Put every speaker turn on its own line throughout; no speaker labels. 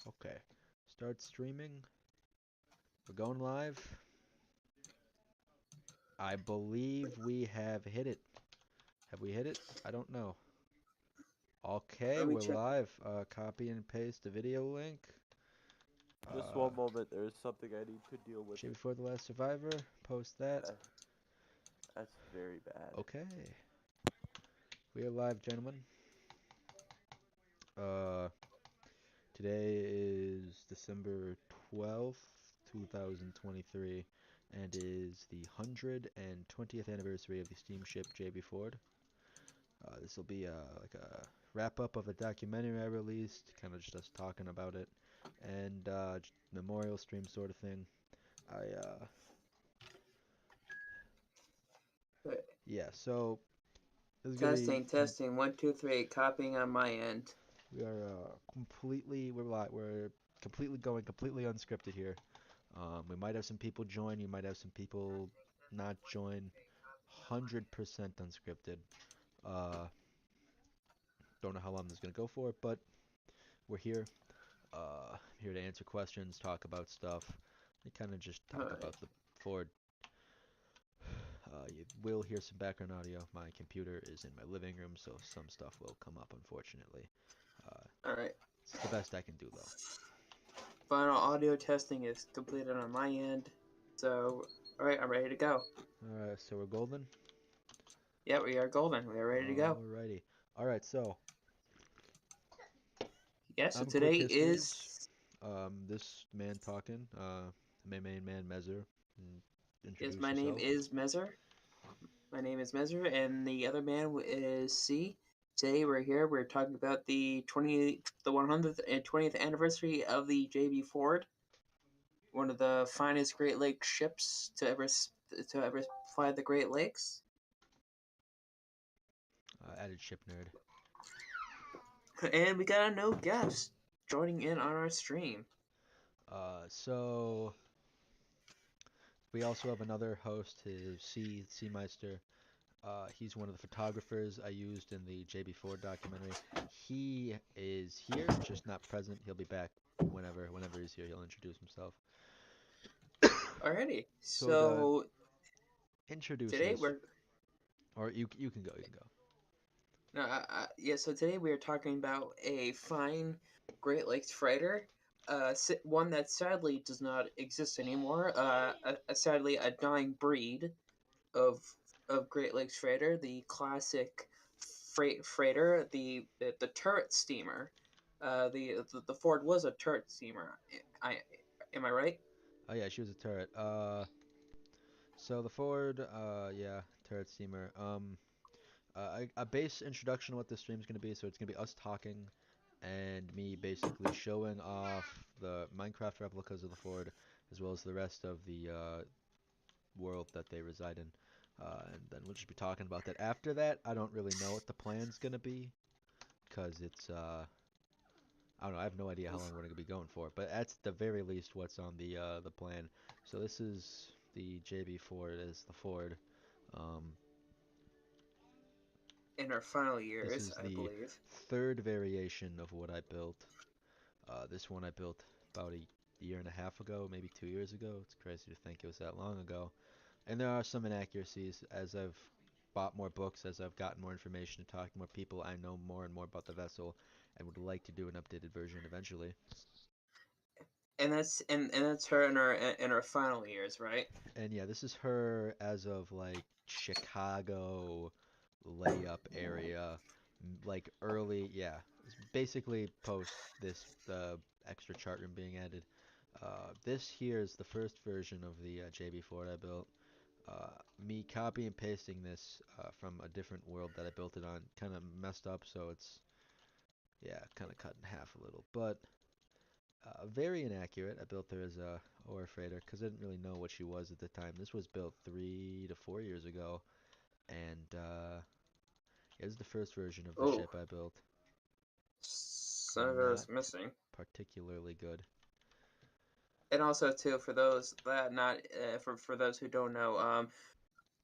Okay. Start streaming. We're going live. I believe we have hit it. Have we hit it? I don't know. Okay,
Let me
we're
check.
live. Copy and paste the video link.
Just
Uh,
one moment. There's something I need to deal with.
J.B Ford, the last survivor. Post that.
Uh, that's very bad.
Okay. We are live, gentlemen. Uh, Today is December 12th, 2023, and is the 120th anniversary of the steamship J.B Ford. This will be like a wrap up of a documentary I released, kind of just us talking about it, and memorial stream sort of thing. I Yeah, so this is gonna be
Testing, testing. 1, 2, 3. Copying on my end.
we are we're completely going completely unscripted here. We might have some people join. You might have some people not join. 100% unscripted. Uh, don't know how long this is gonna go for, but we're here. Here to answer questions, talk about stuff, and kind of just talk
Alright.
about the Ford. You will hear some background audio. My computer is in my living room, so some stuff will come up, unfortunately. Uh,
Alright.
it's the best I can do, though.
Final audio testing is completed on my end. So, alright, I'm ready to go.
Alright, so we're golden.
Yeah, we are golden. We are ready to go.
Alrighty. Alright, so
Yeah, so
I'm
today
Quick Histories.
is.
This man talking, my main man Mezer.
Yes,
Introduce
my name
yourself.
is Mezer. My name is Mezer, and the other man is C. Today we're here. We're talking about the 120th anniversary of the J.B Ford, one of the finest Great Lakes ships to ever fly the Great Lakes.
Added ship nerd.
And we got a no guest joining in on our stream.
So we also have another host, his C Meister. He's one of the photographers I used in the J.B. Ford documentary. He is here, just not present. He'll be back whenever he's here. He'll introduce himself.
Alrighty,
So
so
introduce
today
us,
we're
or you can go. You can go.
no, yeah. So today we are talking about a fine Great Lakes freighter, one that sadly does not exist anymore. Sadly a dying breed of Great Lakes freighter, the classic freighter, the turret steamer. The Ford was a turret steamer. I am I right?
Oh yeah, she was a turret. So the Ford, yeah, turret steamer. A base introduction of what this stream's gonna be. So it's gonna be us talking and me basically showing off the Minecraft replicas of the Ford, as well as the rest of the world that they reside in. And then we'll just be talking about that. After that, I don't really know what the plan's gonna be, cause it's I don't know. I have no idea how long we're gonna be going for, but that's the very least what's on the plan. So this is the JB Ford as the Ford. Um,
In our final
this
years,
is
I
the
believe.
third variation of what I built. This one I built about a year and a half ago, maybe 2 years ago. It's crazy to think it was that long ago. And there are some inaccuracies as I've bought more books, as I've gotten more information and talked to more people. I know more and more about the vessel and would like to do an updated version eventually.
And that's her in our final years, right?
And yeah, this is her as of like Chicago layup area, like early, yeah, it's basically post this the extra chart room being added. This here is the first version of the JB Ford I built. Me copy and pasting this from a different world that I built it on kind of messed up, so it's yeah, kind of cut in half a little, but very inaccurate. I built her as a ore freighter because I didn't really know what she was at the time. This was built 3 to 4 years ago, and it was the first version of the
Oh,
ship I built.
Senator
Not
is missing.
particularly good.
And also too, for those that not for those who don't know,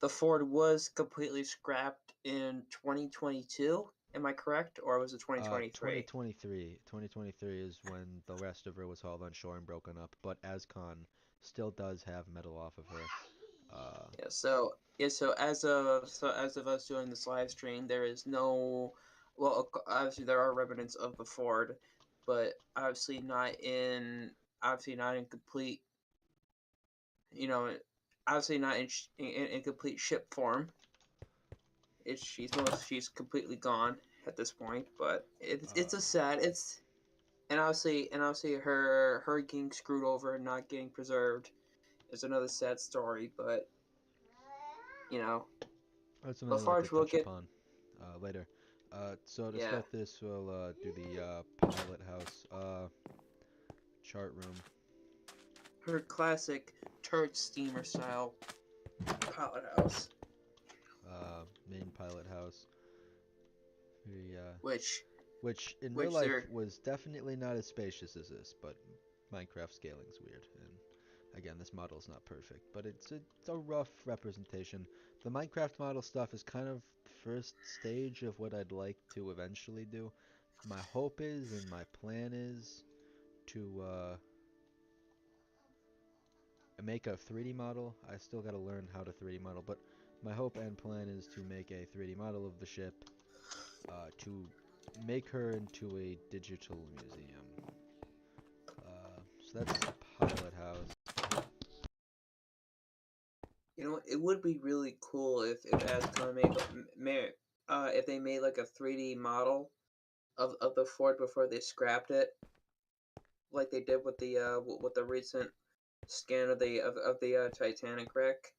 the Ford was completely scrapped in 2022. Am I correct, or was it 2023?
2023. 2023 is when the rest of her was hauled on shore and broken up, but Azcon still does have metal off of her.
Yeah. So as of us doing this live stream, there is no. Well, obviously there are remnants of the Ford, but obviously not in complete. You know, obviously not in complete ship form. She's completely gone at this point, but it's a sad it's and obviously her getting screwed over and not getting preserved is another sad story, but you know,
that's something I'd like to
Lafarge will
touch
get
upon later. So to
yeah
start this, we'll do the pilot house chart room.
her classic turret steamer style pilot house,
Main pilot house. The,
which
which in real
which
life
they're
was definitely not as spacious as this, but Minecraft scaling's weird. And again, this model's not perfect, but it's a rough representation. The Minecraft model stuff is kind of the first stage of what I'd like to eventually do. My hope is and my plan is to make a 3D model. I still got to learn how to 3D model, but my hope and plan is to make a 3D model of the ship, to make her into a digital museum. So that's the pilot house.
it would be really cool if Ascon if they made like a 3D model of the Ford before they scrapped it, like they did with the recent scan of the Titanic wreck.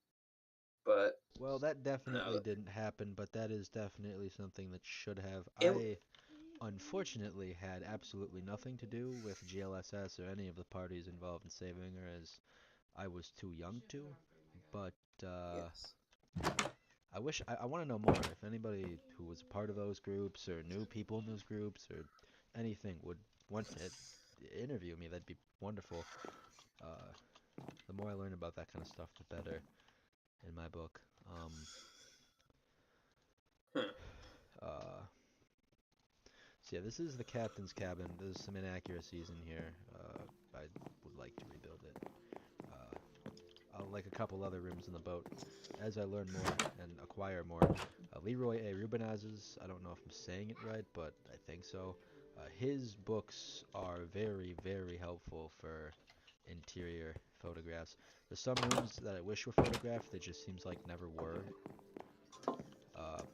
But
Well, that
no,
definitely didn't happen, but that is definitely something that should have.
it
I unfortunately had absolutely nothing to do with GLSS or any of the parties involved in saving her, as I was too young to. But
yes.
I want to know more. If anybody who was a part of those groups or knew people in those groups or anything would want to interview me, that'd be wonderful. Uh, the more I learn about that kind of stuff, the better in my book.
Huh.
Uh, so yeah, this is the captain's cabin. There's some inaccuracies in here. I would like to rebuild it. I'll like a couple other rooms in the boat. As I learn more and acquire more, Leroy A. Rubinaz's, I don't know if I'm saying it right, but I think so. His books are very, very helpful for interior photographs. There's some rooms that I wish were photographed that just seems like never were.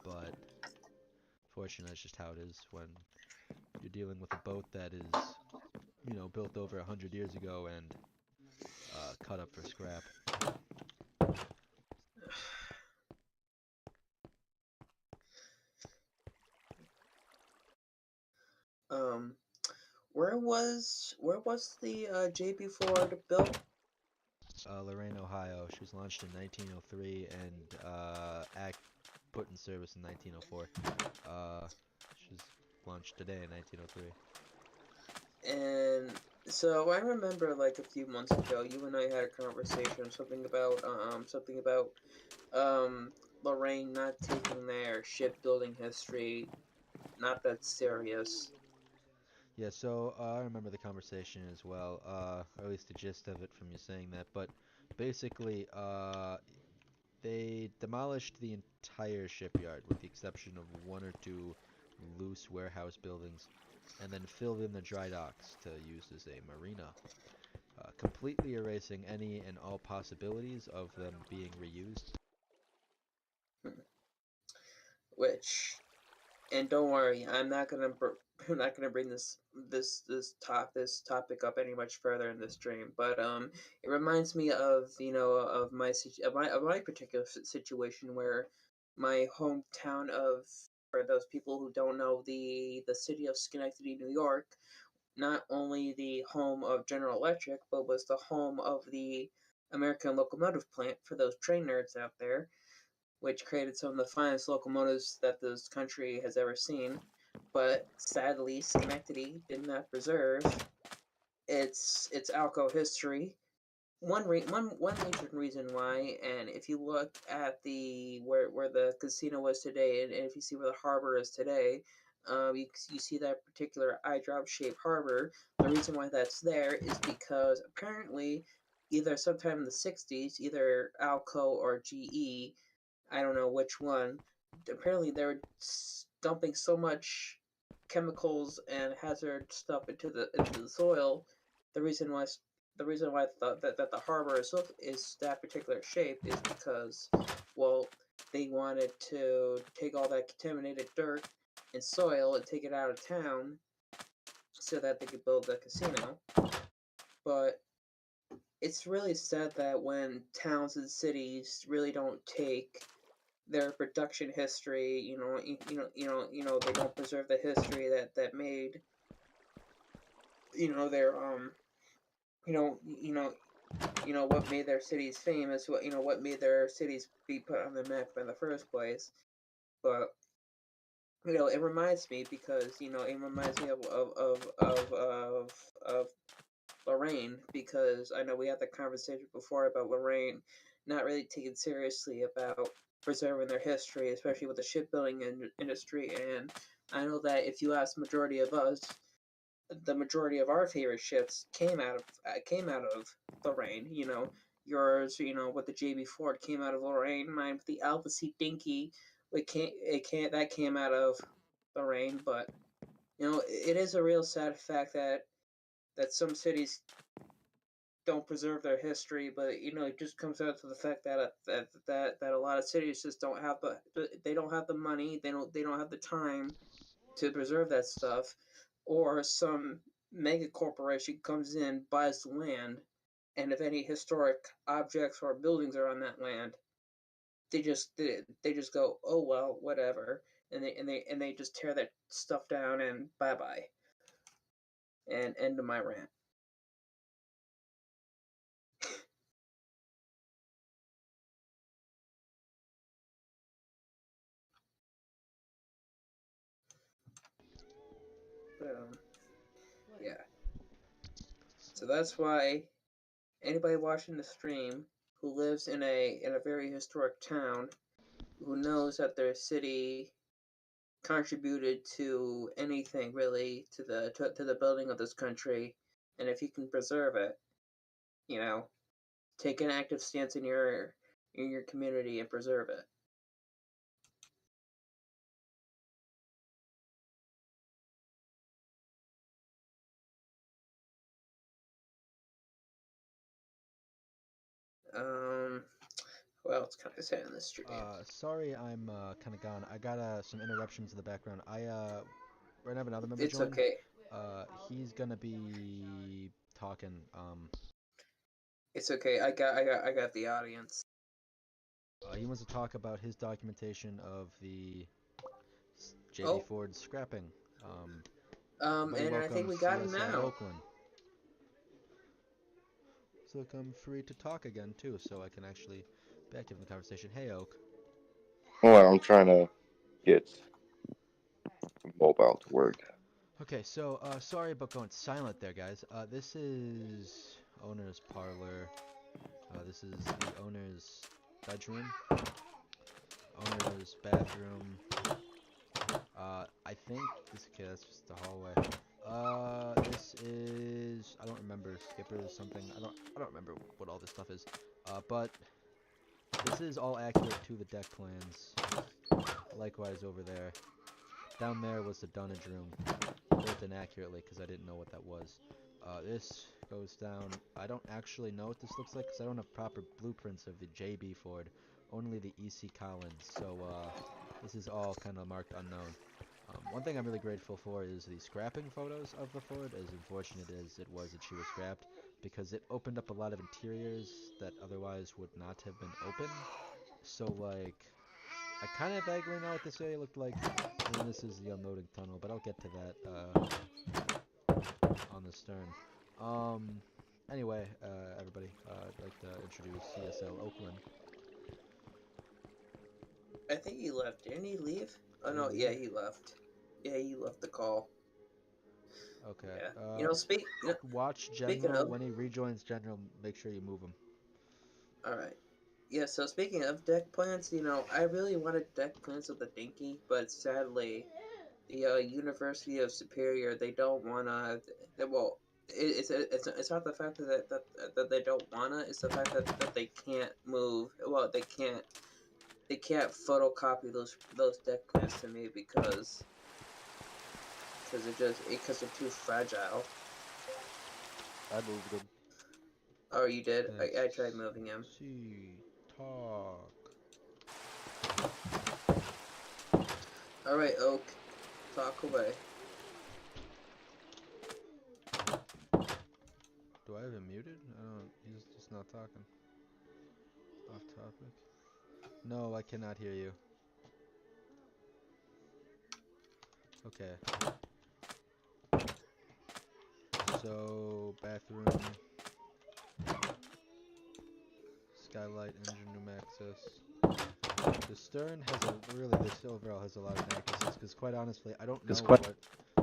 But fortunately, that's just how it is when you're dealing with a boat that is, built over 100 years ago and cut up for scrap.
Um, where was the J.B Ford built?
Lorraine, Ohio. She was launched in 1903 and put in service in 1904. She was launched today in 1903.
And so I remember like a few months ago, you and I had a conversation something about Lorraine not taking their shipbuilding history not that serious.
Yeah, so I remember the conversation as well, or at least the gist of it from you saying that. But basically, they demolished the entire shipyard with the exception of one or two loose warehouse buildings, and then filled in the dry docks to use as a marina, completely erasing any and all possibilities of them being reused.
Which, and don't worry, I'm not gonna bring this topic up any much further in this stream. But it reminds me of of my particular situation where my hometown of for those people who don't know the city of Schenectady, New York, not only the home of General Electric, but was the home of the American locomotive plant for those train nerds out there, which created some of the finest locomotives that this country has ever seen. But sadly, Schenectady did not preserve its Alco history. One major reason why, and if you look at the where the casino was today, and if you see where the harbor is today, you see that particular eye drop shaped harbor. The reason why that's there is because apparently, either sometime in the 60s, either Alco or GE, I don't know which one, apparently they were dumping so much chemicals and hazard stuff into the soil. The reason why that the harbor is that particular shape is because, well, they wanted to take all that contaminated dirt and soil and take it out of town so that they could build the casino. But it's really sad that when towns and cities really don't take their production history, they don't preserve the history that made, their you know, you know, what made their cities famous, what made their cities be put on the map in the first place. But it reminds me because it reminds me of Lorraine, because I know we had the conversation before about Lorraine not really taken seriously about preserving their history, especially with the shipbuilding industry. And I know that if you ask the majority of us, the majority of our favorite ships came out of Lorraine. Yours, with the J.B. Ford came out of Lorraine. Mine with the Alpha Sea Dinky, that came out of Lorraine. But it is a real sad fact that some cities don't preserve their history, but it just comes out to the fact that a lot of cities just don't have they don't have the money, they don't have the time to preserve that stuff, or some mega corporation comes in, buys the land, and if any historic objects or buildings are on that land, they just go, oh well, whatever, and they just tear that stuff down and bye bye. And end of my rant. Yeah. So that's why anybody watching the stream who lives in a very historic town, who knows that their city contributed to anything really to the building of this country, and if you can preserve it, you know, take an active stance in your community and preserve it. Who else can I say on the stream?
Sorry, I'm kind of gone. I got some interruptions in the background. We're gonna have another member
It's
join.
okay.
He's gonna be talking.
It's okay. I got the audience.
He wants to talk about his documentation of the J.B.
Oh,
Ford scrapping. Everybody
and I think
welcome
we got him
CSL
now.
Oakland. So look, I'm free to talk again too, so I can actually be active in the conversation. Hey, Oak.
Well, I'm trying to get mobile to work.
Okay, so sorry about going silent there, guys. This is owner's parlor. This is the owner's bedroom. Owner's bathroom. I think this. Okay, that's just the hallway. This is. I don't remember. Skipper is something. I don't remember what all this stuff is. But this is all accurate to the deck plans. Likewise over there. Down there was the dunnage room. Built inaccurately because I didn't know what that was. This goes down. I don't actually know what this looks like because I don't have proper blueprints of the J.B. Ford. Only the E.C. Collins. So this is all kind of marked unknown. One thing I'm really grateful for is the scrapping photos of the Ford, as unfortunate as it was that she was scrapped, because it opened up a lot of interiors that otherwise would not have been open. So, like, I kind of vaguely know what this area looked like, and this is the unloading tunnel, but I'll get to that on the stern. Anyway, everybody, I'd like to introduce CSL Oakland.
I think he left. Didn't he leave? Oh
Did
no,
he
yeah,
leave?
he left. Yeah, he left the call.
Okay.
Yeah.
Watch
Speaking
General.
of,
When he rejoins General, make sure you move him.
all right. Yeah, so speaking of deck plans, I really wanted deck plans of the Dinky, but sadly, the University of Superior, they don't wanna. Well, it's not the fact that they don't wanna. It's the fact that they can't move. Well, they can't photocopy those deck plans to me because they're too fragile.
I moved him.
Oh, you did?
Let's
I tried moving him.
see. Talk.
All right, Oak, talk away.
Do I have him muted? I don't. He's just not talking. Off topic. No, I cannot hear you. Okay. So, bathroom, skylight, engine room access. The stern has a really, this overall has a lot of inaccuracies because quite honestly, I don't know what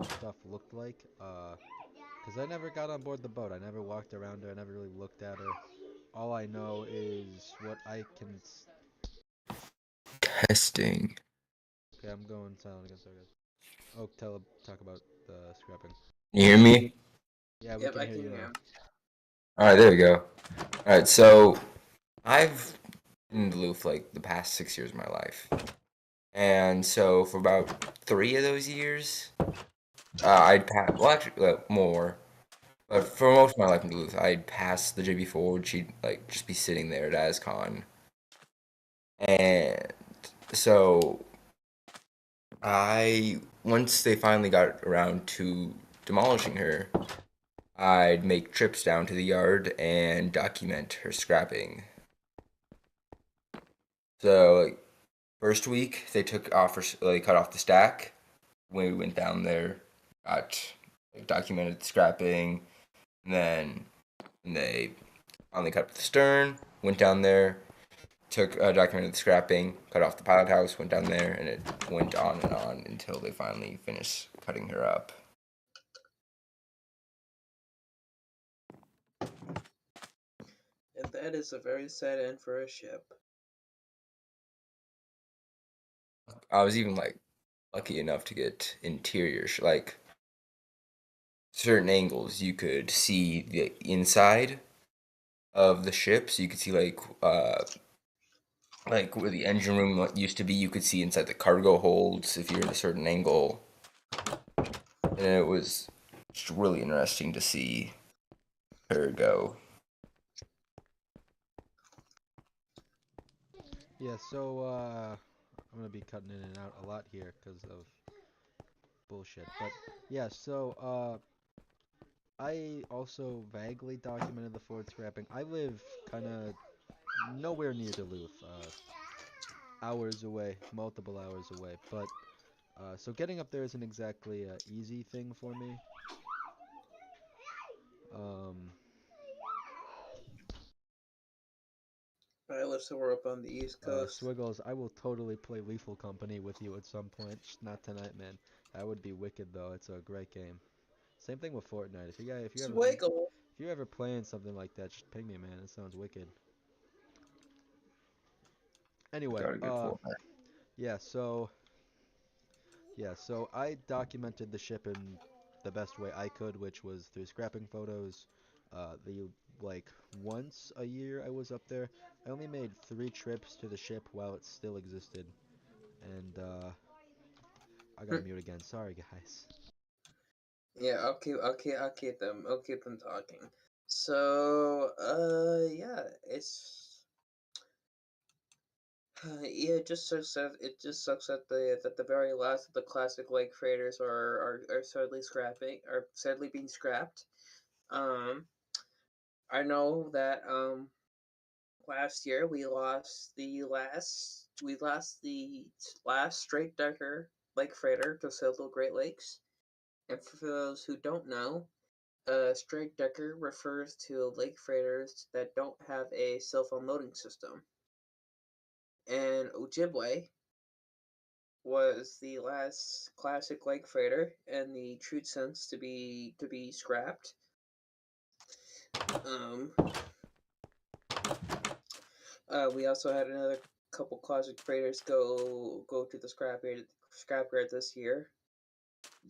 stuff looked like. Because I never got on board the boat. I never walked around her. I never really looked at her. All I know is what I can.
Testing.
Okay, I'm going silent again. Sorry, guys. Oh, talk about the scrapping.
You hear me?
Yeah, we
Yep,
can
I
hear
can
you
hear
now.
him.
Alright, there we go. Alright, so I've been in Duluth like the past 6 years of my life. And so for about 3 of those years, I'd pass, well, actually, more. But for most of my life in Duluth, I'd pass the J.B Ford. She'd like just be sitting there at ASCON. And so once they finally got around to demolishing her, I'd make trips down to the yard and document her scrapping. So, like, first week they cut off the stack. When we went down there, documented the scrapping, and then they finally cut up the stern. Went down there, documented the scrapping, cut off the pilot house. Went down there, and it went on and on until they finally finished cutting her up.
And that is a very sad end for a ship.
I was even like lucky enough to get interior, like certain angles you could see the inside of the ship, so you could see like where the engine room used to be. You could see inside the cargo holds if you're at a certain angle, and it was just really interesting to see her go.
Yeah, so I'm gonna be cutting in and out a lot here because of bullshit. But yeah, so I also vaguely documented the Ford scrapping. I live kind of nowhere near Duluth, hours away, multiple hours away. But so getting up there isn't exactly a easy thing for me. Um,
I live somewhere up on the East Coast.
Swiggles, I will totally play Lethal Company with you at some point. Just not tonight, man. That would be wicked though. It's a great game. Same thing with Fortnite.
Swiggle.
If you're ever playing something like that, just ping me, man. It sounds wicked. Anyway,
Got a good for her.
yeah, so I documented the ship in the best way I could, which was through scrapping photos. The like once a year I was up there. I only made 3 trips to the ship while it still existed, and I gotta mute again. Sorry, guys.
Yeah, I'll keep them talking. So, yeah, yeah, it just sucks that the very last of the classic lake freighters are sadly being scrapped. Um, I know that last year we lost the last straight decker lake freighter to sail the Great Lakes. And for those who don't know, straight decker refers to lake freighters that don't have a self-unloading system. And Ojibwe was the last classic lake freighter and the true sense to be scrapped. Um, we also had another couple classic freighters go to the scrapyard this year.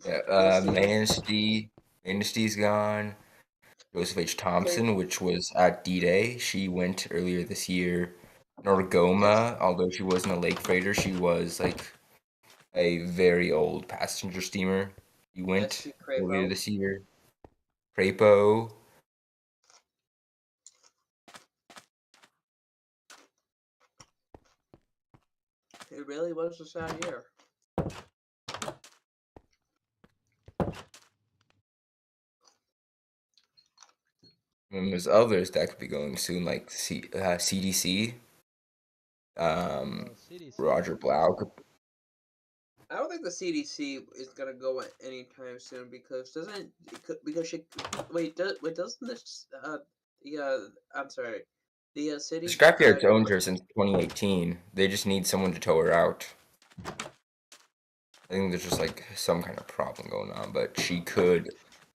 Yeah,
We'll see.
Manesty's gone. Joseph H.
Okay,
Thompson, which was at D-Day. She went earlier this year.
yes,
Norgoma, although she wasn't a lake freighter, she was like a very old passenger steamer. She went
SG
earlier
Crapo.
this year. Crapo,
It really was a sad year.
and there's others that could be going soon, like CDC.
CDC.
Roger Blau.
I don't think the CDC is gonna go anytime soon because doesn't because she wait doesn't this I'm sorry the
The
city
scrapyard's owned her since 2018. They just need someone to tow her out. I think there's just like some kind of problem going on, but she could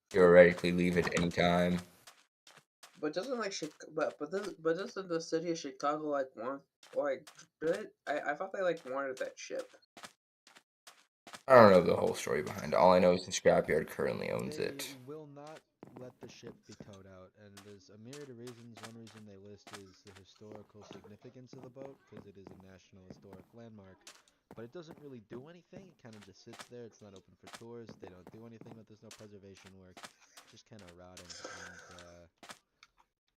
theoretically leave at any time.
but doesn't like but doesn't the city of Chicago like want like I thought they like wanted that ship.
I don't know the whole story behind it. All I know is the scrapyard currently owns
They
it.
will not let the ship be towed out, and there's a myriad of reasons. One reason they list is the historical significance of the boat, because it is a national historic landmark. But it doesn't really do anything. It kind of just sits there. It's not open for tours. They don't do anything with. There's no preservation work. It's just kind of rotting, and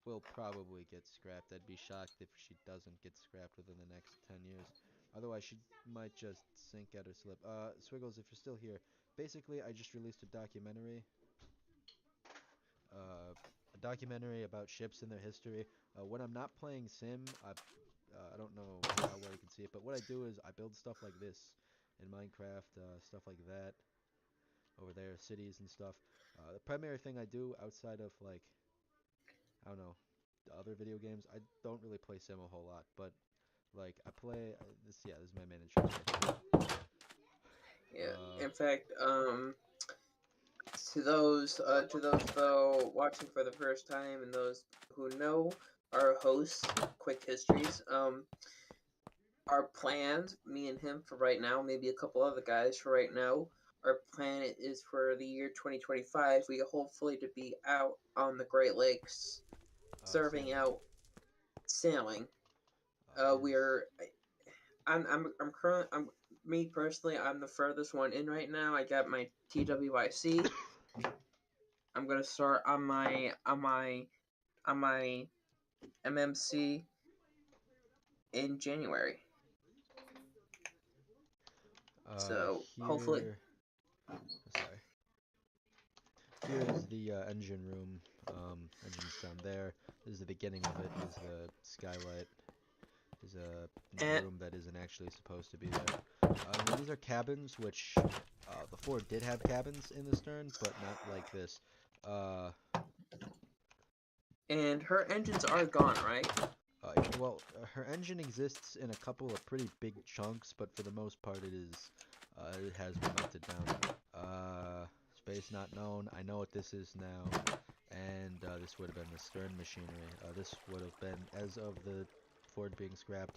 will probably get scrapped. I'd be shocked if she doesn't get scrapped within the next 10 years. Otherwise, she might just sink at her slip. Swiggles, if you're still here, basically, I just released a documentary about ships and their history. When I'm not playing Sim, I don't know how well you can see it, but what I do is I build stuff like this in Minecraft, stuff like that over there, cities and stuff. The primary thing I do outside of like I don't know the other video games, I don't really play Sim a whole lot, but like I play this. Yeah, this is my main interest.
Yeah,
Uh,
in fact, to those though watching for the first time and those who know our hosts, quick histories, our plans, me and him for right now, maybe a couple other guys for right now. Our plan is for the year 2025. We hopefully to be out on the Great Lakes, serving
Sailing
out sailing.
is
We're I'm current. I'm me personally. I'm the furthest one in right now. I got my TWIC. I'm gonna start on my MMC in January. So hopefully,
here. Sorry. Here is the engine room. Engine's down there. This is the beginning of it. Is the skylight. Is a
and
room that isn't actually supposed to be there. Now these are cabins, which the Ford did have cabins in the stern, but not like this. Uh,
and her engines are gone, right?
her engine exists in a couple of pretty big chunks, but for the most part, it has been melted down. Space not known. I know what this is now, and this would have been the stern machinery. This would have been, as of the Ford being scrapped,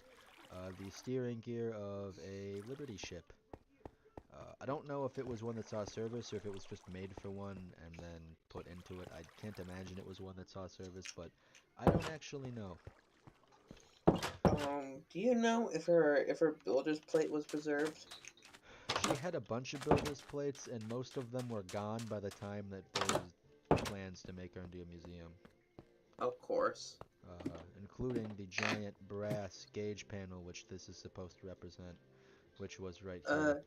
the steering gear of a Liberty ship. I don't know if it was one that saw service or if it was just made for one and then put into it. I can't imagine it was one that saw service, but I don't actually know.
Do you know if her builder's plate was preserved?
She had a bunch of builder's plates, and most of them were gone by the time that there was plans to make her into a museum,
Of course.
including the giant brass gauge panel, which this is supposed to represent, which was right
Uh,
here,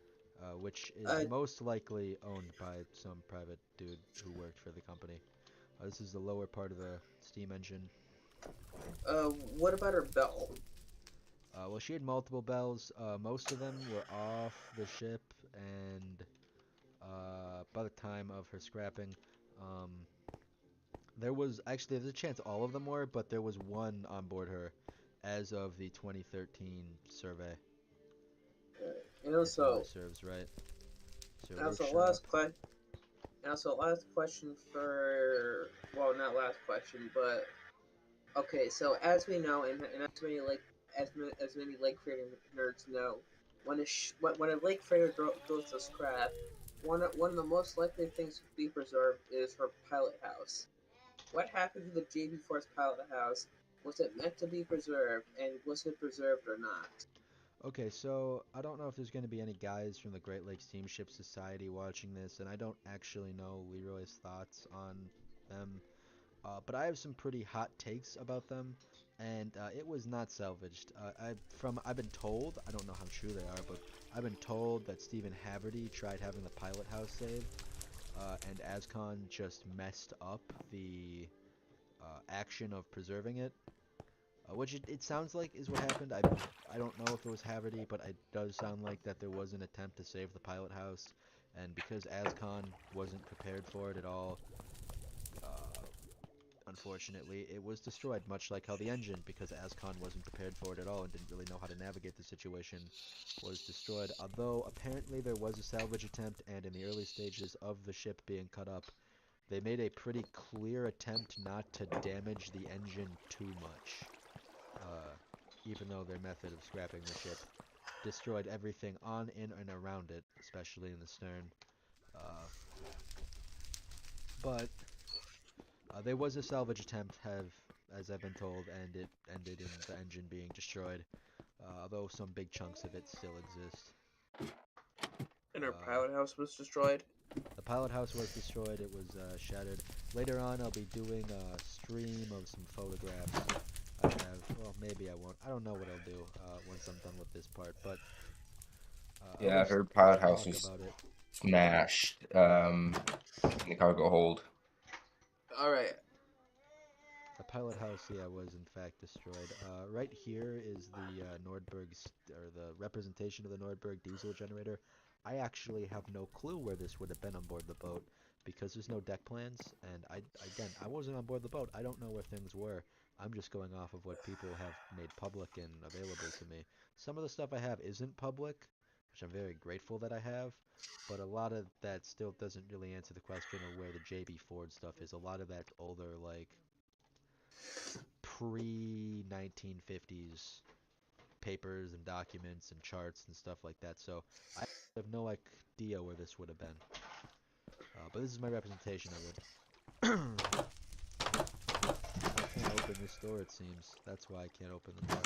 which is
uh,
most likely owned by some private dude who worked for the company. This is the lower part of the steam engine.
what about her bell?
Well, she had multiple bells. Most of them were off the ship, and by the time of her scrapping, um, there's a chance all of them were, but there was one on board her as of the 2013 survey,
And
if memory
also,
serves right. So
and also
workshop.
last question for well, not last question, but okay. So as we know, and as many as many lake freighter nerds know, when a lake freighter goes to scrap, one of the most likely things to be preserved is her pilot house. What happened to the J.B. Ford's pilot house? Was it meant to be preserved, and was it preserved or not?
Okay, so I don't know if there's going to be any guys from the Great Lakes Steamship Society watching this, and I don't actually know Leroy's thoughts on them. But I have some pretty hot takes about them, and it was not salvaged. I've been told, I don't know how true they are, but I've been told that Stephen Haverty tried having the pilot house saved, and Ascon just messed up the action of preserving it, which it sounds like is what happened. I don't know if it was Haverty, but it does sound like that there was an attempt to save the pilot house, and because Ascon wasn't prepared for it at all, uh, unfortunately, it was destroyed, much like how the engine, because Ascon wasn't prepared for it at all and didn't really know how to navigate the situation, was destroyed. Although apparently there was a salvage attempt, and in the early stages of the ship being cut up, they made a pretty clear attempt not to damage the engine too much. Uh, Even though their method of scrapping the ship destroyed everything on, in, and around it, especially in the stern. Uh, but There was a salvage attempt, as I've been told, and it ended in the engine being destroyed, although some big chunks of it still exist.
And her
Uh,
pilot house was destroyed.
the pilot house was destroyed, it was shattered. Later on, I'll be doing a stream of some photographs I have. Well, maybe I won't. I don't know what I'll do once I'm done with this part, but at
Yeah,
least
her pilot house
talk
was
about it.
smashed in the cargo hold.
All right.
The pilot house, yeah, was in fact destroyed. Right here is the or the representation of the Nordberg diesel generator. I actually have no clue where this would have been on board the boat because there's no deck plans, and again, I wasn't on board the boat. I don't know where things were. I'm just going off of what people have made public and available to me. Some of the stuff I have isn't public, which I'm very grateful that I have, but a lot of that still doesn't really answer the question of where the J.B. Ford stuff is. A lot of that's older, like pre-1950s papers and documents and charts and stuff like that. So I have no idea where this would have been. But this is my representation of it. I can't open this door, it seems. That's why I can't open the door.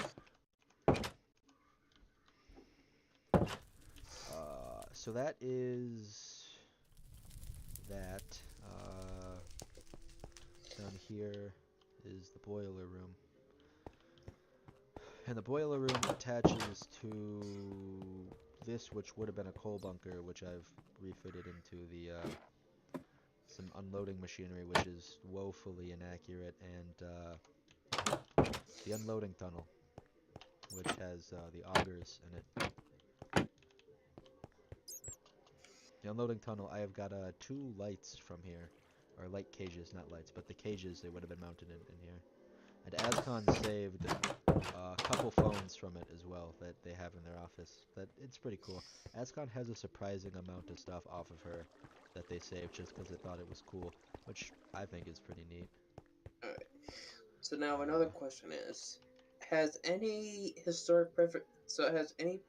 So that is that. Down here is the boiler room. And the boiler room attaches to this, which would have been a coal bunker, which I've refitted into the some unloading machinery, which is woefully inaccurate, and the unloading tunnel, which has the augers in it. The unloading tunnel, I have got two lights from here, or light cages, not lights, but the cages they would have been mounted in here. And Ascon saved a couple phones from it as well that they have in their office. That it's pretty cool. Ascon has a surprising amount of stuff off of her that they saved just because they thought it was cool, which I think is pretty neat.
All right. So now another question is: Has any has any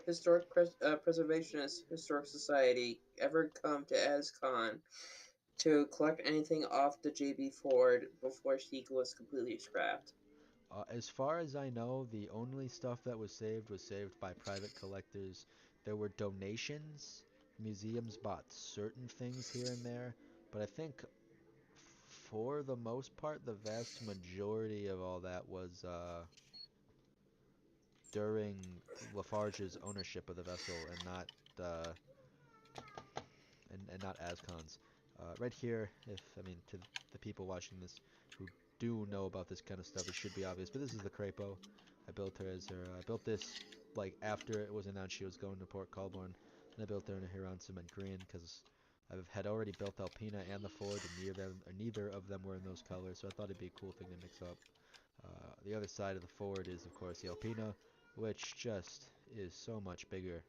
preservationist historic society ever come to ASCON to collect anything off the J.B. Ford before she was completely scrapped?
As far as I know, the only stuff that was saved by private collectors. There were donations. Museums bought certain things here and there, but I think for the most part, the vast majority of all that was during Lafarge's ownership of the vessel and not uh, not Ascon's. Right here, if I mean to the people watching this who do know about this kind of stuff, it should be obvious. But this is the Crapo. I built her as her. I built this like after it was announced she was going to Port Colborne, and I built her in a Huron cement green because I had already built Alpina and the Ford, and neither of them were in those colors, so I thought it'd be a cool thing to mix up. The other side of the Ford is, of course, the Alpina, which just is so much bigger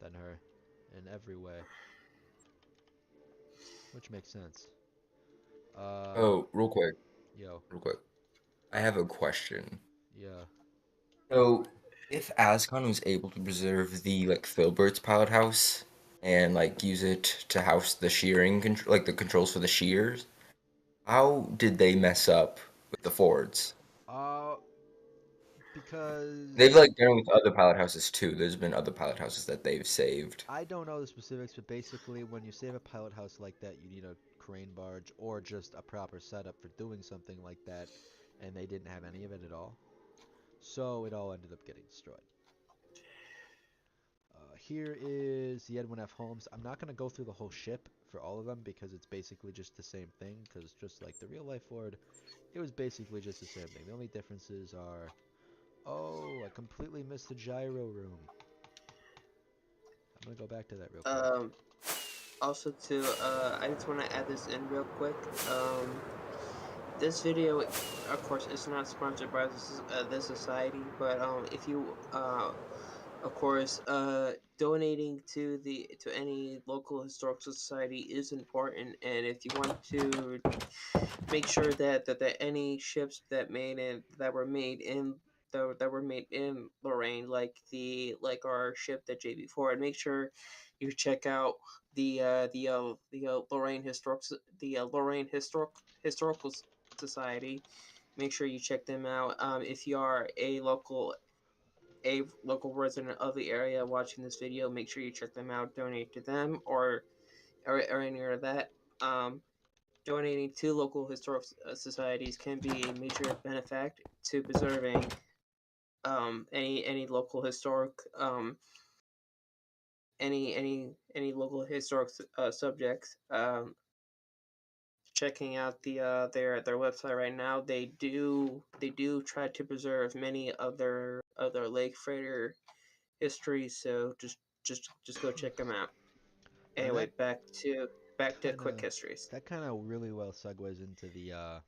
than her in every way, which makes sense. Uh,
Oh,
yo,
real quick. I have a question.
yeah.
So, if Ascon was able to preserve the like Filbert's pilot house, and like use it to house the shearing like the controls for the shears. How did they mess up with the Fords?
Uh,
They've
because
like done it with other pilot houses too. There's been other pilot houses that they've saved.
I don't know the specifics, but basically, when you save a pilot house like that, you need a crane barge or just a proper setup for doing something like that, and they didn't have any of it at all. So it all ended up getting destroyed. Here is the Edwin F. Holmes. I'm not going to go through the whole ship for all of them because it's basically just the same thing. Because just like the real life Ford, it was basically just the same thing. The only differences are, oh, I completely missed the gyro room. I'm going to go back to that real quick.
Um, Also, too, I just want to add this in real quick. This video, of course, is not sponsored by this society, but if you of course, donating to any local historical society is important, and if you want to make sure that any ships that were made in that were made in Lorraine, like our ship, the J.B Ford, make sure you check out the Lorraine Historical Society. Make sure you check them out. If you are a local resident of the area watching this video, make sure you check them out, donate to them, or any of that. Um, Donating to local historic societies can be a major benefact to preserving any local historic any local historic subjects. Checking out their website right now, they do try to preserve many other lake freighter histories. So just go check them out.
And
Anyway, back to
kind
quick
of
histories.
that kind of really well segues into the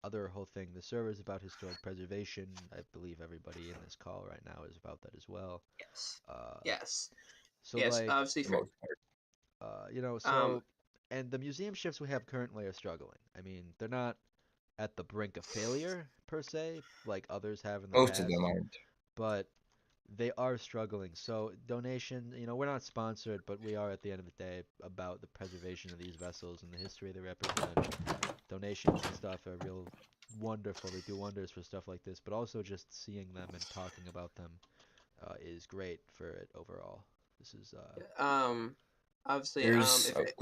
other whole thing. The server is about historic preservation. I believe everybody in this call right now is about that as well.
Yes,
Uh,
yes,
so
yes.
like,
Obviously,
For the
for
most part.
um,
and the museum ships we have currently are struggling. I mean, they're not at the brink of failure per se, like others have in the
Most of them
past,
aren't.
but they are struggling. So donation, we're not sponsored, but we are at the end of the day about the preservation of these vessels and the history they represent. Donations and stuff are real wonderful. They do wonders for stuff like this, but also just seeing them and talking about them is great for it overall. This is
um, obviously,
Here's
if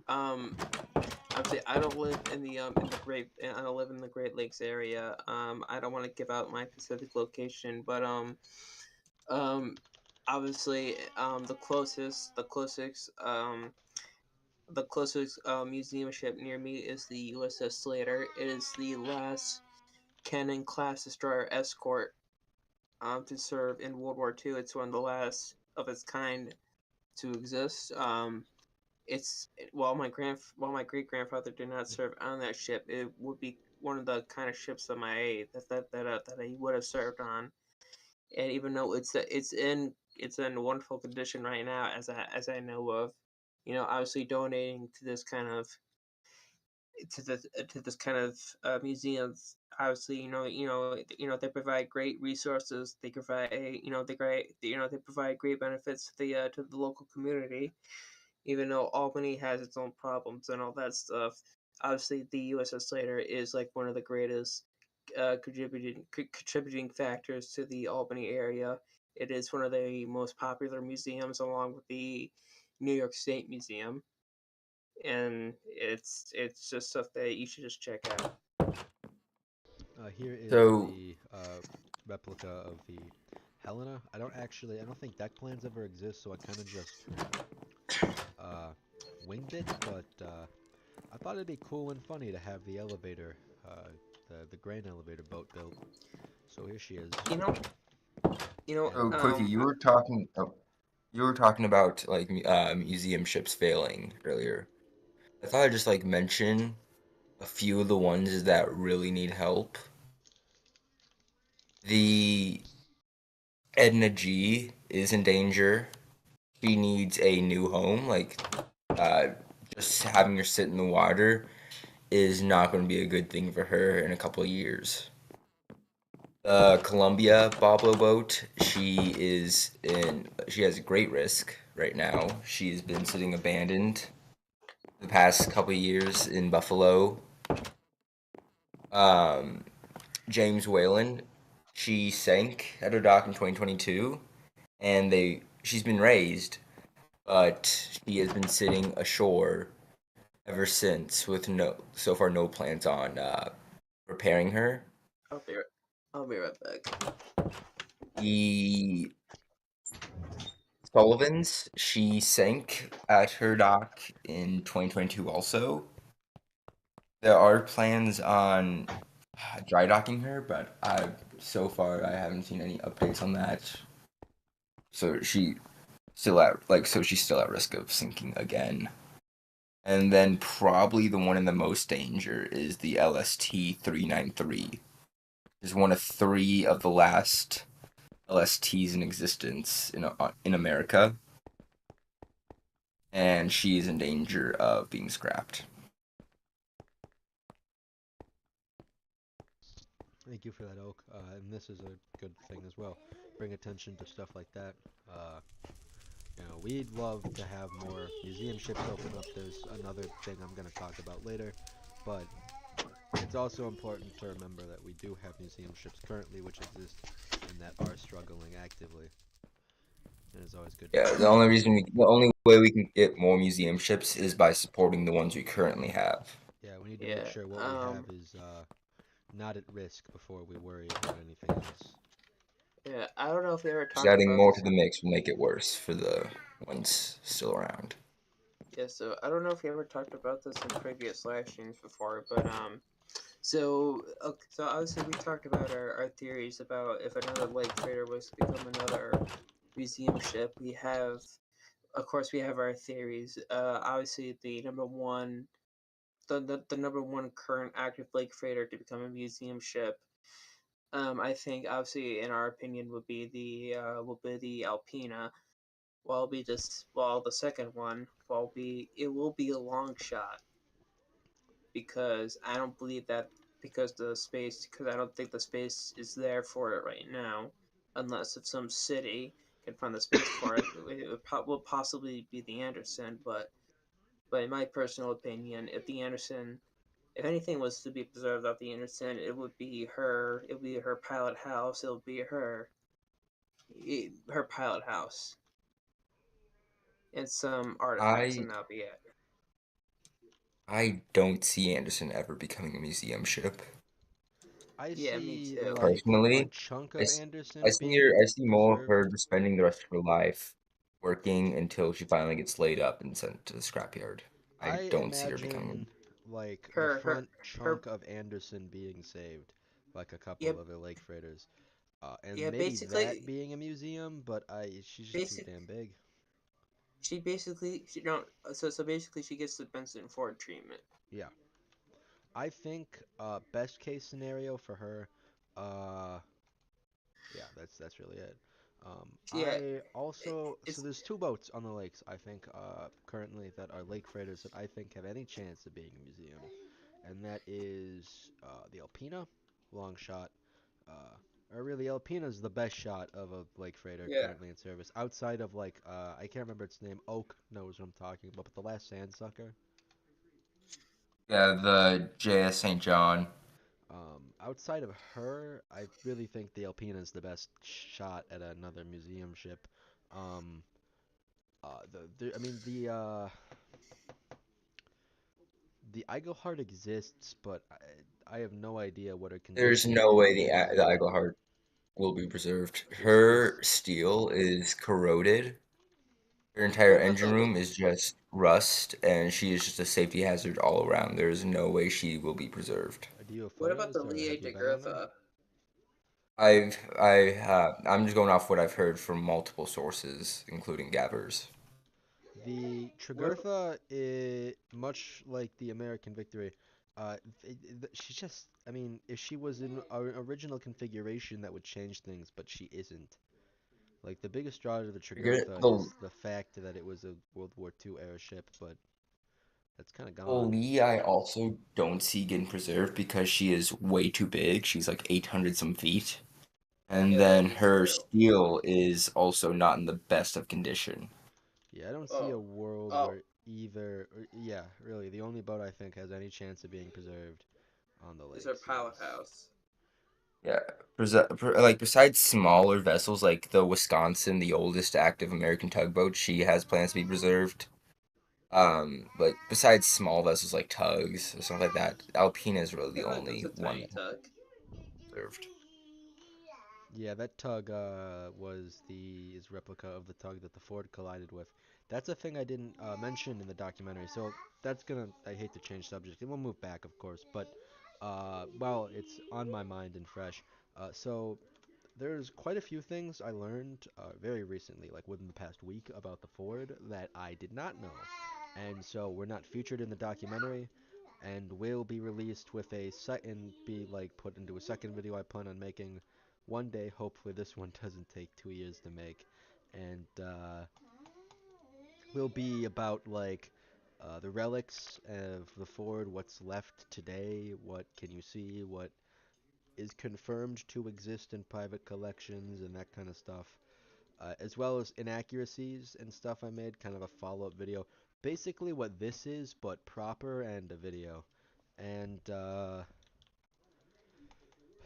um, obviously I don't live I don't live in the Great Lakes area. I don't want to give out my specific location, but um, obviously, the closest museum ship near me is the USS Slater. It is the last cannon class destroyer escort to serve in World War II. It's one of the last of its kind to exist. It's while my great grandfather did not serve on that ship, it would be one of the kind of ships that he would have served on. And even though it's in wonderful condition right now, as I know of, obviously donating to this kind of museums. Obviously, they provide great resources. They provide they provide great benefits to the local community. Even though Albany has its own problems and all that stuff, obviously the USS Slater is like one of the greatest contributing factors to the Albany area. It is one of the most popular museums, along with the New York State Museum, and it's just stuff that you should just check out.
here is
So,
the replica of the Helena. I don't think deck plans ever exist, so I kind of just uh, winged it, but I thought it'd be cool and funny to have the elevator, the grain elevator boat built. So here she is.
You know,
And
Quickie, you were talking about like museum ships failing earlier. I thought I'd just like mention a few of the ones that really need help. The Edna G is in danger. She needs a new home. Like, uh, just having her sit in the water is not going to be a good thing for her in a couple of years. The Columbia Boblo boat, she has a great risk. right now. She's been sitting abandoned the past couple of years in Buffalo. Um, James Whalen, she sank at her dock in 2022, and she's been raised, but she has been sitting ashore ever since with no plans on repairing her.
I'll be right, I'll be right back.
The Sullivans, she sank at her dock in 2022 also. There are plans on dry docking her, but so far I haven't seen any updates on that. So she's still at risk of sinking again. And then probably the one in the most danger is the LST 393. Is one of three of the last LSTs in existence in America, and she is in danger of being scrapped.
Thank you for that, Oak. And this is a good thing as well. Bring attention to stuff like that. Uh, we'd love to have more museum ships open up. There's another thing I'm going to talk about later, but it's also important to remember that we do have museum ships currently which exist and that are struggling actively. And it's always good to
Yeah,
keep
the
that in
only
mind.
reason the only way we can get more museum ships is by supporting the ones we currently have.
Yeah, we need to make
Yeah.
sure what we have is not at risk before we worry about anything else.
Yeah. I don't know if we ever
Just
talked
adding
about
more to
this.
the mix will make it worse for the ones still around.
Yeah. So I don't know if we ever talked about this in previous live streams before, but So, okay, so obviously we talked about our theories about if another lake freighter was to become another museum ship. We have, of course, we have our theories. Obviously, the number one current active lake freighter to become a museum ship. I think obviously, in our opinion, will be the Alpina. While the second one will be a long shot because I don't believe that because I don't think the space is there for it right now, unless if some city can find the space for it. Will possibly be the Anderson, but in my personal opinion, if anything was to be preserved of the Anderson, it would be her. It would be her pilot house. It would be her pilot house and some artifacts,
I
and that'll be it.
I don't see Anderson ever becoming a museum ship.
I
Yeah, me
see
too.
like a
Personally,
chunk
I,
of
s-
Anderson being
I see more of
preserved.
her just spending the rest of her life working until she finally gets laid up and sent to the scrapyard. I
I
don't see her becoming.
imagine like the
Her
front
her
chunk of Anderson being saved, like a
yeah
couple of the lake freighters, and
yeah
maybe that
basically
being a museum. But she's just too
basic
damn big.
she don't so basically she gets the Benson Ford treatment.
Yeah, I think best case scenario for her, uh, yeah, that's really it.
Yeah,
I also so
it's
there's two boats on the lakes I think currently that are lake freighters that I think have any chance of being a museum, and that is the Alpina, long shot. Or really, Alpina's the best shot of a lake freighter
yeah
currently in service outside of like I can't remember its name. Oak knows what I'm talking about, but the last Sandsucker.
Yeah, the JS St. John.
Outside of her, I really think the Alpina is the best shot at another museum ship. Um, I mean the Eaglehart exists, but I have no idea what her
There's
condition
no way
is.
the Eaglehart will be preserved.
Is
Her steel is corroded. Her entire
what about
engine
the
room is just rust, and she is just a safety hazard all around. There is no way she will be preserved.
do you have
what about the
photos or
Lee
have you been on there?
Jagurtha?
I'm just going off what I've heard from multiple sources, including Gavers.
The
What about,
Tregurtha is much like the American Victory. She's just, I mean, if she was in our original configuration, that would change things, but she isn't. Like, the biggest draw to the Tregurtha
The
is the fact that it was a World War II era ship, but that's kind of
Well,
gone.
Lee, I also don't see getting preserved because she is way too big. She's like 800 some feet. And
yeah,
then
me
her
too.
steel is also not in the best of condition.
Yeah, I don't see a
Oh,
world
oh,
where either, or, yeah, really, the only boat I think has any chance of being preserved on the
is our
lakes is.
powerhouse.
Yeah. Like besides smaller vessels like the Wisconsin, the oldest active American tugboat, she has plans to be preserved. Like besides small vessels like tugs or something like that, Alpina is really the
That's
only
a
one
tiny
that has
tug.
been preserved.
Yeah, that tug was the is replica of the tug that the Ford collided with. That's a thing I didn't mention in the documentary. So that's gonna. I hate to change subject. It will move back, of course, but well, it's on my mind and fresh. So there's quite a few things I learned very recently, like within the past week, about the Ford that I did not know, and so we're not featured in the documentary, and will be released with a second, be like put into a second video I plan on making one day. Hopefully, this one doesn't take 2 years to make, and will be about like the relics of the Ford, what's left today, what can you see, what is confirmed to exist in private collections, and that kind of stuff, as well as inaccuracies and stuff I made, kind of a follow-up video. Basically, what this is, but proper and a video. And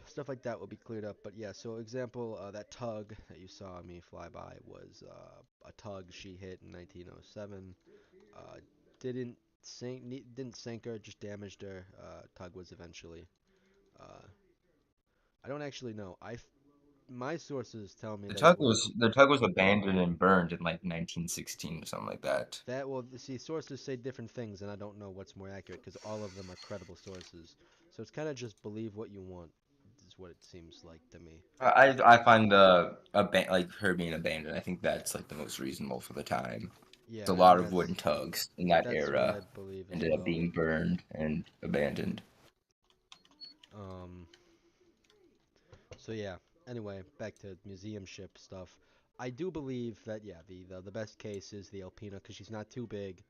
stuff like that will be cleared up. But yeah, so example, that tug that you saw me fly by was a tug she hit in 1907. Uh, didn't sink her, just damaged her. Tug was eventually. Uh, I don't actually know. My sources tell me that it was
The tug was abandoned and burned in like 1916 or something like that.
that. Well, see, sources say different things, and I don't know what's more accurate because all of them are credible sources. So it's kind of just believe what you want, is what it seems like to me.
I find the like her being abandoned. I think that's like the most reasonable for the time.
Yeah,
A
and
lot of wooden tugs in that
that's what I
era
believe as
ended up
well.
being burned and abandoned.
Um, so yeah. Anyway, back to museum ship stuff. I do believe that yeah, the best case is the Alpina because she's not too big.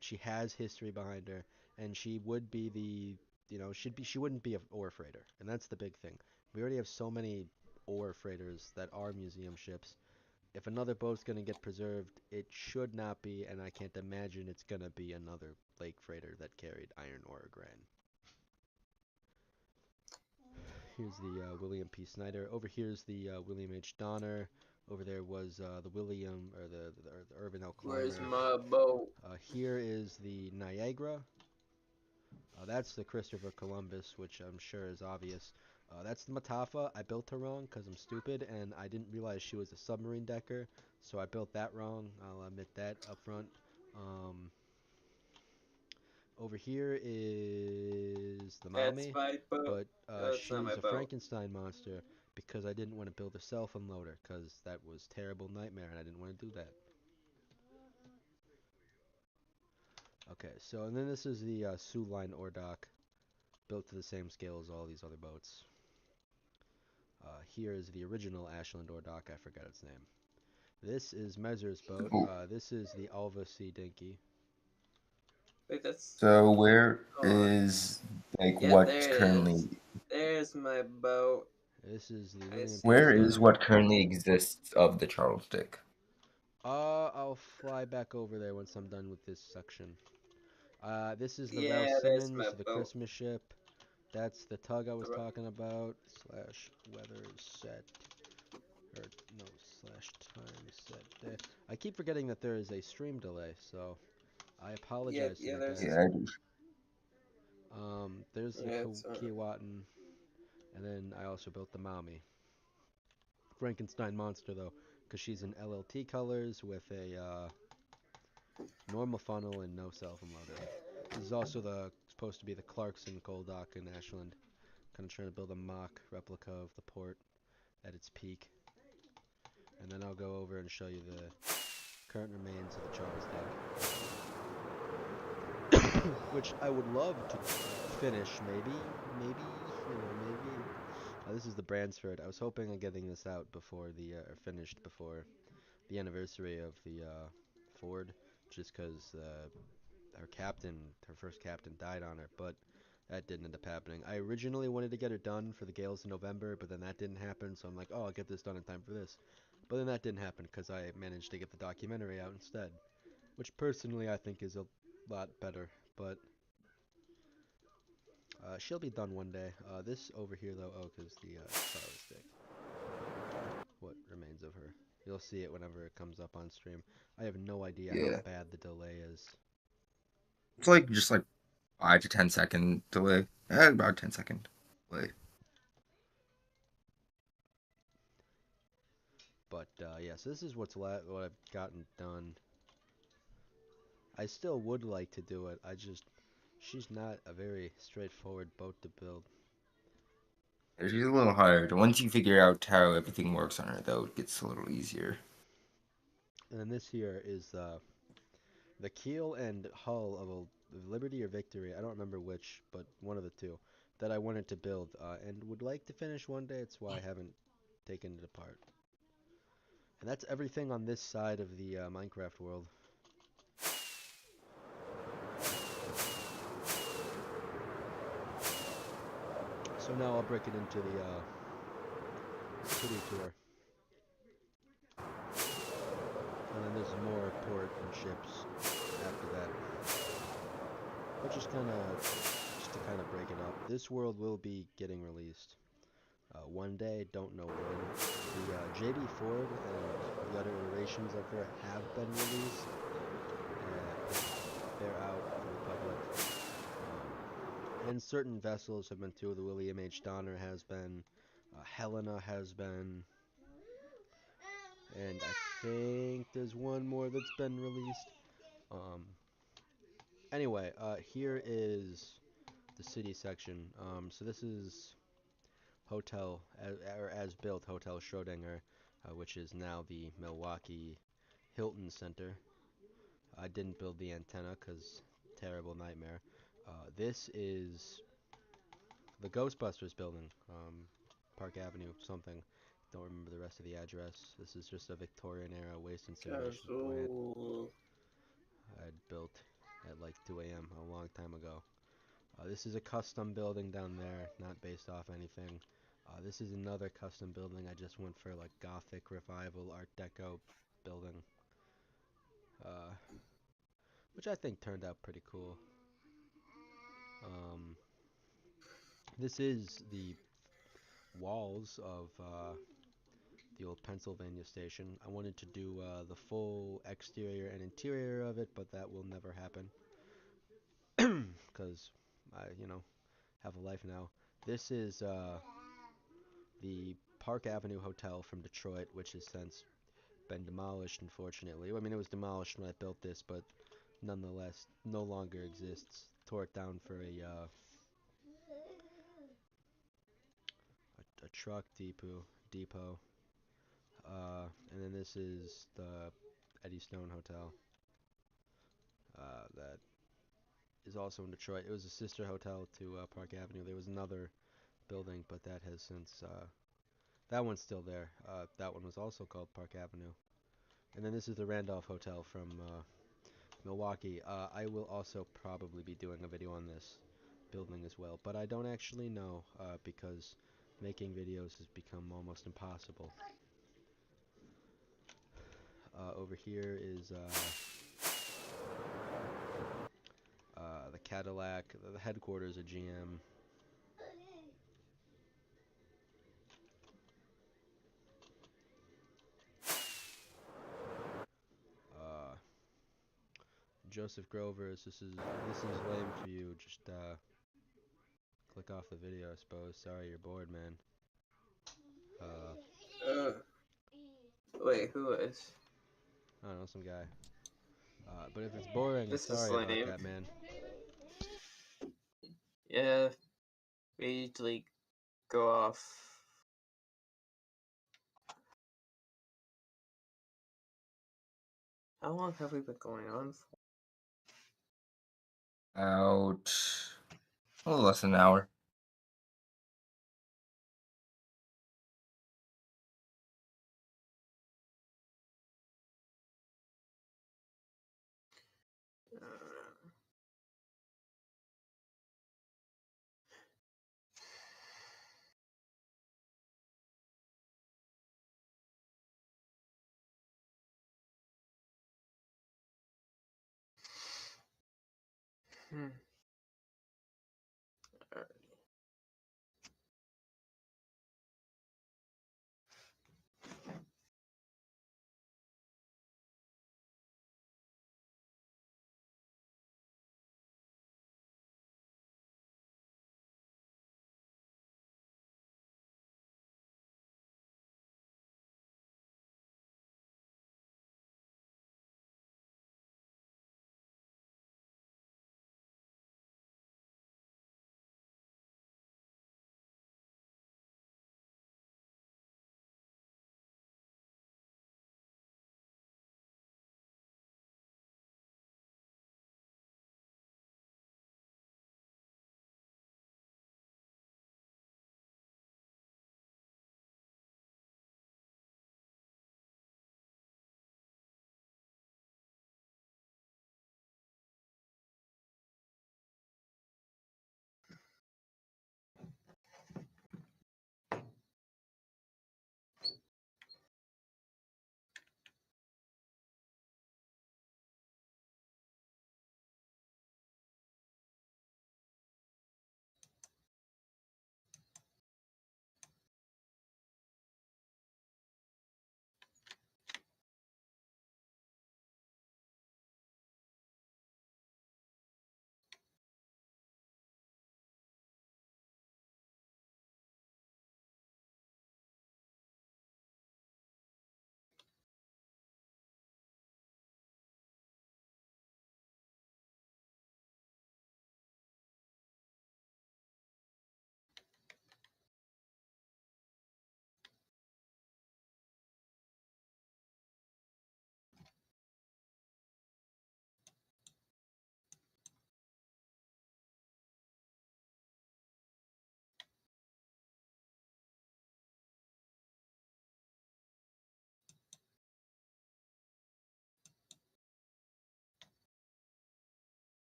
She has history behind her, and she would be she wouldn't be an ore freighter, and that's the big thing. We already have so many ore freighters that are museum ships. If another boat's gonna get preserved, it should not be, and I can't imagine it's gonna be another lake freighter that carried iron ore or grain. Here's the William P. Snyder. Over here's the William H. Donner. Over there was the William or the Urban L.
Where's
Clymer.
my boat?
Here is the Niagara. That's the Christopher Columbus, which I'm sure is obvious. That's the Matafa. I built her wrong because I'm stupid and I didn't realize she was a submarine decker, so I built that wrong. I'll admit that up front. Um, Over here is the
That's
mommy,
my boat.
but
No, that's not my
she's a
boat.
Frankenstein monster because I didn't want to build a self-unloader because that was terrible nightmare and I didn't want to do that. Okay, so and then this is the Sioux Line ore dock, built to the same scale as all these other boats. Here is the original Ashland ore dock. I forgot its name. This is Mezer's boat.
Ooh.
This is the Alva Sea Dinky.
Wait, that's.
So where
Oh,
is like
yeah,
what
there it is.
currently
There's my boat.
This is the
I
William P.
see
where
it.
is
Snyder.
what currently exists of the Charles Dick?
I'll fly back over there once I'm done with this section. This is the Ralph
Yeah, there's my
Simmons, the
boat.
Christmas ship. That's the tug I was
The
talking about. Slash weather set. Or no, slash time set there. I keep forgetting that there is a stream delay, so I
Yeah,
apologize in
yeah, there's.
advance.
Yeah, I do.
There's the
Yeah, it's.
Kiawatan, and then I also built the Mommy. Frankenstein monster though, because she's in LLT colors with a normal funnel and no self-unloader. This is also the supposed to be the Clarkson coal dock in Ashland. Kind of trying to build a mock replica of the port at its peak. And then I'll go over and show you the current remains of the Charles Dick, which I would love to finish. Maybe. This is the Bransford. I was hoping on getting this out before the finished before the anniversary of the Ford, just because her first captain, died on her. But That didn't end up happening. I originally wanted to get it done for the Gales in November, but then that didn't happen. So I'm like, oh, I'll get this done in time for this. But then that didn't happen because I managed to get the documentary out instead, which personally I think is a lot better. But she'll be done one day. This over here though, oh, because the Charlie stick. What remains of her? You'll see it whenever it comes up on stream. I have no idea how
Yeah.
bad the delay is.
It's like just like 5 to 10 second delay. About 10 second delay.
But yeah, so this is what I've gotten done. I still would like to do it. She's not a very straightforward boat to build.
She's a little hard. Once you figure out how everything works on her, though, it gets a little easier.
And then this here is the keel and hull of a Liberty or Victory. I don't remember which, but one of the two that I wanted to build and would like to finish one day. It's why I haven't taken it apart. And that's everything on this side of the Minecraft world. So now I'll break it into the city tour. And then there's more port and ships after that. But just to kind of break it up. This world will be getting released one day. Don't know when. The J.B Ford and the other iterations of her have been released. They're out for the public. And certain vessels have been too. The William H. Donner has been. Helena has been. And I think there's one more that's been released. Anyway, here is the city section. So this is Hotel, as built Hotel Schrodinger, which is now the Milwaukee Hilton Center. I didn't build the antenna because terrible nightmare. This is the Ghostbusters building, Park Avenue something. Don't remember the rest of the address. This is just a Victorian era waste incineration plant I'd built at like 2 a.m. a long time ago. This is a custom building down there, not based off anything. This is another custom building. I just went for like Gothic Revival Art Deco building, uh, which I think turned out pretty cool. This is the walls of the old Pennsylvania station. I wanted to do the full exterior and interior of it, but that will never happen because I, have a life now. This is the Park Avenue Hotel from Detroit, which has since been demolished, unfortunately. I mean, it was demolished when I built this, but nonetheless, no longer exists. Tore it down for a truck depot. And then this is the Eddie Stone Hotel. That is also in Detroit. It was a sister hotel to Park Avenue. There was another building, but that has since that one's still there. That one was also called Park Avenue. And then this is the Randolph Hotel from Milwaukee. I will also probably be doing a video on this building as well, but I don't actually know because making videos has become almost impossible. Over here is the Cadillac, the headquarters of GM. Joseph Grover's. This is lame for you. Just click off the video, I suppose. Sorry, you're bored, man.
Wait, who is?
I don't know, some guy. But if it's boring,
This is
sorry about
lame.
that, man.
Yeah, we usually go off. How long have we been going on for?
About a little less than an hour.
Hmm.